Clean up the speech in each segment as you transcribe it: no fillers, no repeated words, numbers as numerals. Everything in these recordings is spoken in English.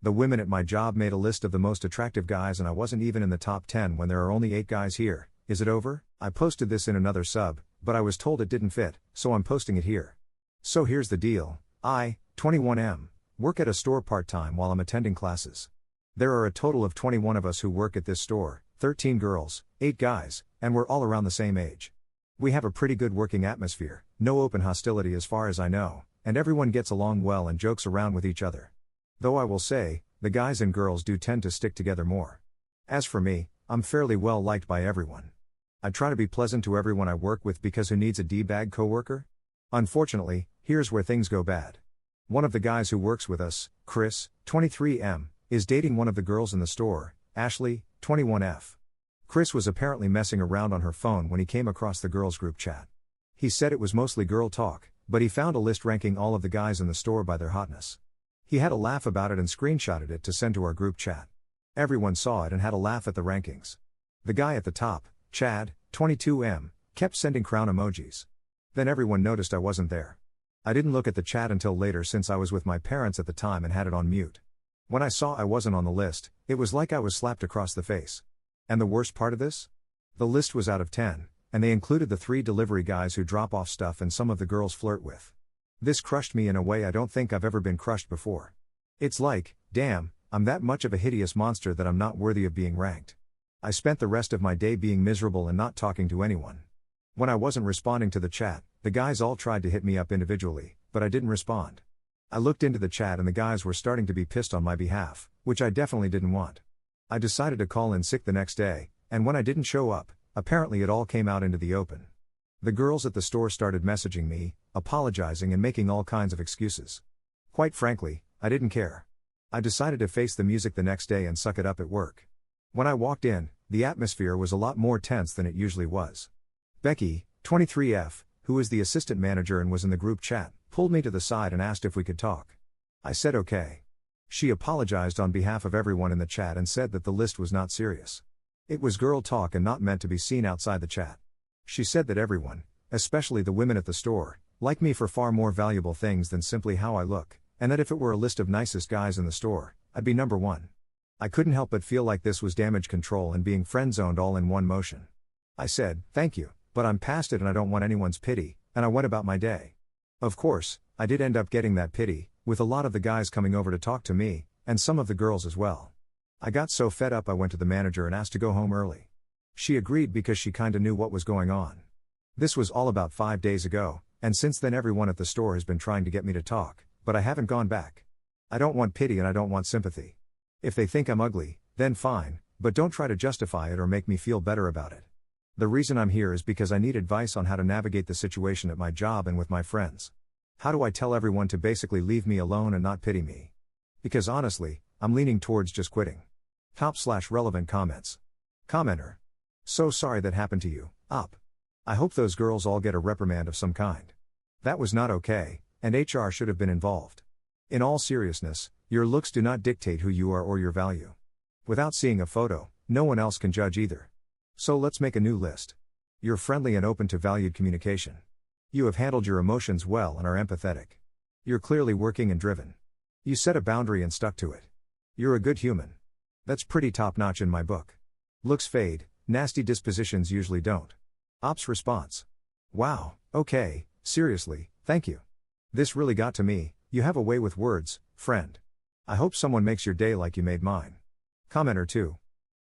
The women at my job made a list of the most attractive guys and I wasn't even in the top 10 when there are only 8 guys here. Is it over? I posted this in another sub, but I was told it didn't fit, so I'm posting it here. So here's the deal. I, 21M, work at a store part-time while I'm attending classes. There are a total of 21 of us who work at this store, 13 girls, 8 guys, and we're all around the same age. We have a pretty good working atmosphere, no open hostility as far as I know, and everyone gets along well and jokes around with each other. Though I will say, the guys and girls do tend to stick together more. As for me, I'm fairly well liked by everyone. I try to be pleasant to everyone I work with because who needs a D-bag coworker? Unfortunately, here's where things go bad. One of the guys who works with us, Chris, 23M, is dating one of the girls in the store, Ashley, 21F. Chris was apparently messing around on her phone when he came across the girls' group chat. He said it was mostly girl talk, but he found a list ranking all of the guys in the store by their hotness. He had a laugh about it and screenshotted it to send to our group chat. Everyone saw it and had a laugh at the rankings. The guy at the top, Chad, 22M, kept sending crown emojis. Then everyone noticed I wasn't there. I didn't look at the chat until later since I was with my parents at the time and had it on mute. When I saw I wasn't on the list, it was like I was slapped across the face. And the worst part of this? The list was out of 10, and they included the 3 delivery guys who drop off stuff and some of the girls flirt with. This crushed me in a way I don't think I've ever been crushed before. It's like, damn, I'm that much of a hideous monster that I'm not worthy of being ranked. I spent the rest of my day being miserable and not talking to anyone. When I wasn't responding to the chat, the guys all tried to hit me up individually, but I didn't respond. I looked into the chat and the guys were starting to be pissed on my behalf, which I definitely didn't want. I decided to call in sick the next day, and when I didn't show up, apparently it all came out into the open. The girls at the store started messaging me, apologizing and making all kinds of excuses. Quite frankly, I didn't care. I decided to face the music the next day and suck it up at work. When I walked in, the atmosphere was a lot more tense than it usually was. Becky, 23F, who is the assistant manager and was in the group chat, pulled me to the side and asked if we could talk. I said okay. She apologized on behalf of everyone in the chat and said that the list was not serious. It was girl talk and not meant to be seen outside the chat. She said that everyone, especially the women at the store, like me for far more valuable things than simply how I look, and that if it were a list of nicest guys in the store, I'd be number 1. I couldn't help but feel like this was damage control and being friend-zoned all in one motion. I said, thank you, but I'm past it and I don't want anyone's pity, and I went about my day. Of course, I did end up getting that pity, with a lot of the guys coming over to talk to me, and some of the girls as well. I got so fed up I went to the manager and asked to go home early. She agreed because she kinda knew what was going on. This was all about 5 days ago, and since then everyone at the store has been trying to get me to talk, but I haven't gone back. I don't want pity and I don't want sympathy. If they think I'm ugly, then fine, but don't try to justify it or make me feel better about it. The reason I'm here is because I need advice on how to navigate the situation at my job and with my friends. How do I tell everyone to basically leave me alone and not pity me? Because honestly, I'm leaning towards just quitting. Top/relevant comments. Commenter. So sorry that happened to you, Op. I hope those girls all get a reprimand of some kind. That was not okay, and HR should have been involved. In all seriousness, your looks do not dictate who you are or your value. Without seeing a photo, no one else can judge either. So let's make a new list. You're friendly and open to valued communication. You have handled your emotions well and are empathetic. You're clearly working and driven. You set a boundary and stuck to it. You're a good human. That's pretty top-notch in my book. Looks fade, nasty dispositions usually don't. Op's response. Wow, okay, seriously, thank you. This really got to me. You have a way with words, friend. I hope someone makes your day like you made mine. Commenter 2.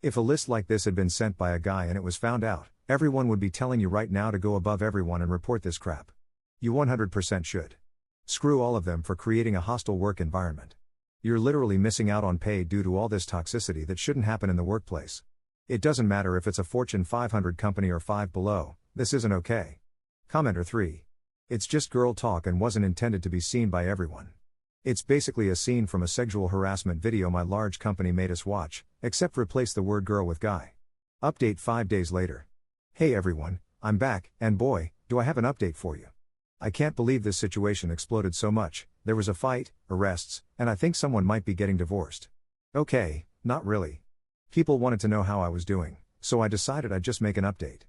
If a list like this had been sent by a guy and it was found out, everyone would be telling you right now to go above everyone and report this crap. You 100% should. Screw all of them for creating a hostile work environment. You're literally missing out on pay due to all this toxicity that shouldn't happen in the workplace. It doesn't matter if it's a Fortune 500 company or 5 below, this isn't okay. Commenter 3. It's just girl talk and wasn't intended to be seen by everyone. It's basically a scene from a sexual harassment video my large company made us watch, except replace the word girl with guy. Update 5 days later. Hey everyone, I'm back, and boy, do I have an update for you. I can't believe this situation exploded so much. There was a fight, arrests, and I think someone might be getting divorced. Okay, not really. People wanted to know how I was doing, so I decided I'd just make an update.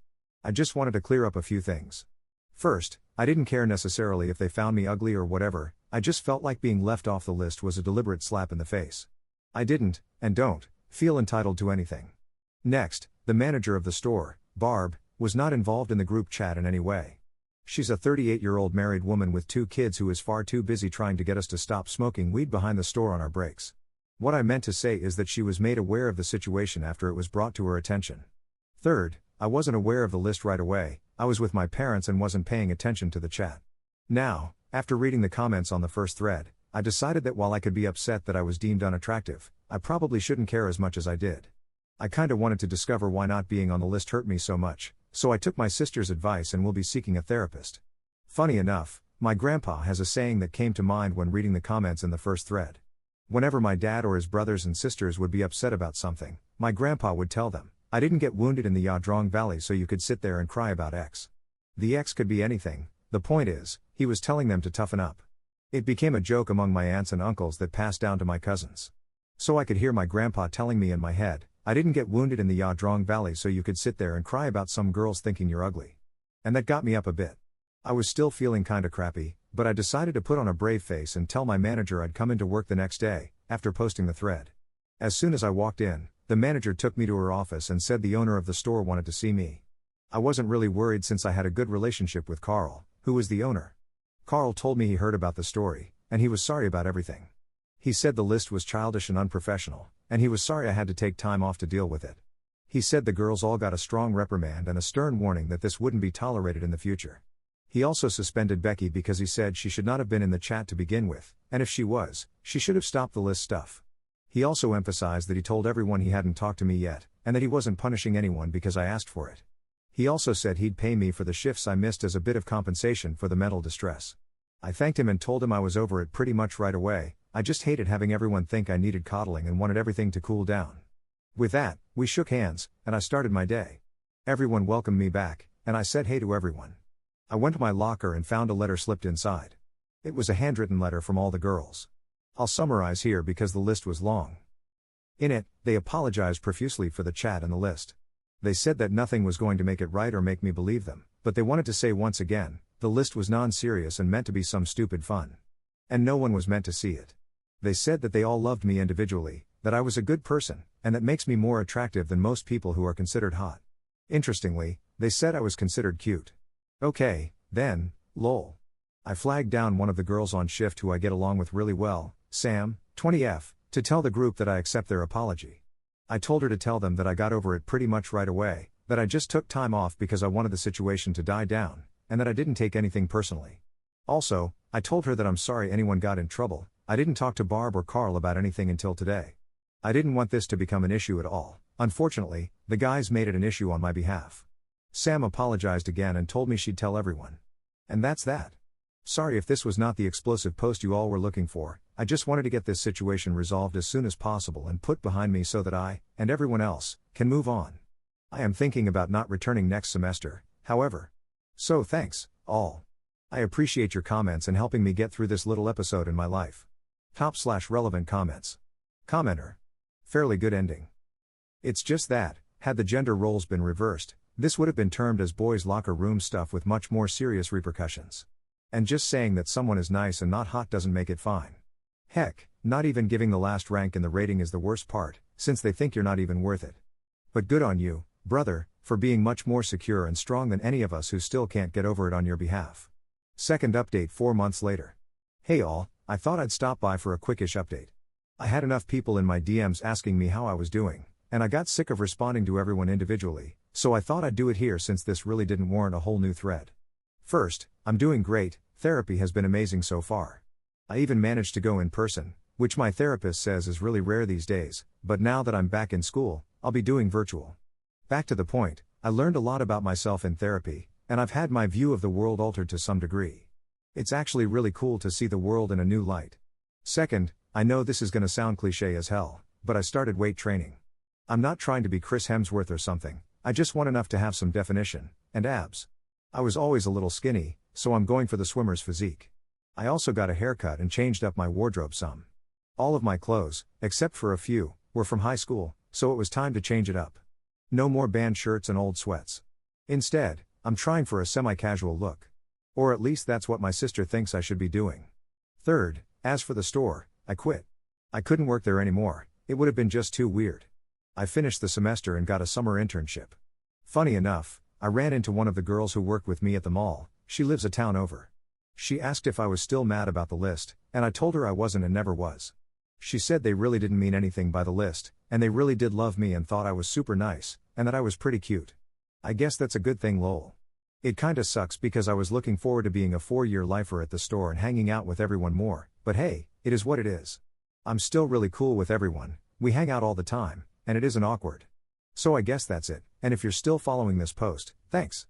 I just wanted to clear up a few things. First, I didn't care necessarily if they found me ugly or whatever, I just felt like being left off the list was a deliberate slap in the face. I didn't, and don't, feel entitled to anything. Next, the manager of the store, Barb, was not involved in the group chat in any way. She's a 38-year-old married woman with 2 kids who is far too busy trying to get us to stop smoking weed behind the store on our breaks. What I meant to say is that she was made aware of the situation after it was brought to her attention. Third, I wasn't aware of the list right away. I was with my parents and wasn't paying attention to the chat. Now, after reading the comments on the first thread, I decided that while I could be upset that I was deemed unattractive, I probably shouldn't care as much as I did. I kinda wanted to discover why not being on the list hurt me so much, so I took my sister's advice and will be seeking a therapist. Funny enough, my grandpa has a saying that came to mind when reading the comments in the first thread. Whenever my dad or his brothers and sisters would be upset about something, my grandpa would tell them, "I didn't get wounded in the Yadrong Valley so you could sit there and cry about X." The X could be anything, the point is, he was telling them to toughen up. It became a joke among my aunts and uncles that passed down to my cousins. So I could hear my grandpa telling me in my head, "I didn't get wounded in the Yadrong Valley so you could sit there and cry about some girls thinking you're ugly." And that got me up a bit. I was still feeling kinda crappy, but I decided to put on a brave face and tell my manager I'd come into work the next day, after posting the thread. As soon as I walked in, the manager took me to her office and said the owner of the store wanted to see me. I wasn't really worried since I had a good relationship with Carl, who was the owner. Carl told me he heard about the story, and he was sorry about everything. He said the list was childish and unprofessional, and he was sorry I had to take time off to deal with it. He said the girls all got a strong reprimand and a stern warning that this wouldn't be tolerated in the future. He also suspended Becky because he said she should not have been in the chat to begin with, and if she was, she should have stopped the list stuff. He also emphasized that he told everyone he hadn't talked to me yet, and that he wasn't punishing anyone because I asked for it. He also said he'd pay me for the shifts I missed as a bit of compensation for the mental distress. I thanked him and told him I was over it pretty much right away. I just hated having everyone think I needed coddling and wanted everything to cool down. With that, we shook hands, and I started my day. Everyone welcomed me back, and I said hey to everyone. I went to my locker and found a letter slipped inside. It was a handwritten letter from all the girls. I'll summarize here because the list was long. In it, they apologized profusely for the chat and the list. They said that nothing was going to make it right or make me believe them, but they wanted to say once again, the list was non-serious and meant to be some stupid fun. And no one was meant to see it. They said that they all loved me individually, that I was a good person, and that makes me more attractive than most people who are considered hot. Interestingly, they said I was considered cute. Okay, then, lol. I flagged down one of the girls on shift who I get along with really well, Sam, 20F, to tell the group that I accept their apology. I told her to tell them that I got over it pretty much right away, that I just took time off because I wanted the situation to die down, and that I didn't take anything personally. Also, I told her that I'm sorry anyone got in trouble. I didn't talk to Barb or Carl about anything until today. I didn't want this to become an issue at all. Unfortunately, the guys made it an issue on my behalf. Sam apologized again and told me she'd tell everyone. And that's that. Sorry if this was not the explosive post you all were looking for. I just wanted to get this situation resolved as soon as possible and put behind me so that I, and everyone else, can move on. I am thinking about not returning next semester, however. So thanks, all. I appreciate your comments and helping me get through this little episode in my life. Top/relevant comments. Commenter. Fairly good ending. It's just that, had the gender roles been reversed, this would have been termed as boys' locker room stuff with much more serious repercussions. And just saying that someone is nice and not hot doesn't make it fine. Heck, not even giving the last rank in the rating is the worst part, since they think you're not even worth it. But good on you, brother, for being much more secure and strong than any of us who still can't get over it on your behalf. Second update 4 months later. Hey all, I thought I'd stop by for a quickish update. I had enough people in my DMs asking me how I was doing, and I got sick of responding to everyone individually, so I thought I'd do it here since this really didn't warrant a whole new thread. First, I'm doing great. Therapy has been amazing so far. I even managed to go in person, which my therapist says is really rare these days, but now that I'm back in school, I'll be doing virtual. Back to the point, I learned a lot about myself in therapy, and I've had my view of the world altered to some degree. It's actually really cool to see the world in a new light. Second, I know this is gonna sound cliche as hell, but I started weight training. I'm not trying to be Chris Hemsworth or something, I just want enough to have some definition, and abs. I was always a little skinny, so I'm going for the swimmer's physique. I also got a haircut and changed up my wardrobe some. All of my clothes, except for a few, were from high school, so it was time to change it up. No more band shirts and old sweats. Instead, I'm trying for a semi-casual look. Or at least that's what my sister thinks I should be doing. Third, as for the store, I quit. I couldn't work there anymore, It would have been just too weird. I finished the semester and got a summer internship. Funny enough, I ran into one of the girls who worked with me at the mall. She lives a town over. She asked if I was still mad about the list, and I told her I wasn't and never was. She said they really didn't mean anything by the list, and they really did love me and thought I was super nice, and that I was pretty cute. I guess that's a good thing lol. It kinda sucks because I was looking forward to being a 4-year lifer at the store and hanging out with everyone more, but hey, it is what it is. I'm still really cool with everyone, we hang out all the time, and it isn't awkward. So I guess that's it, and if you're still following this post, thanks.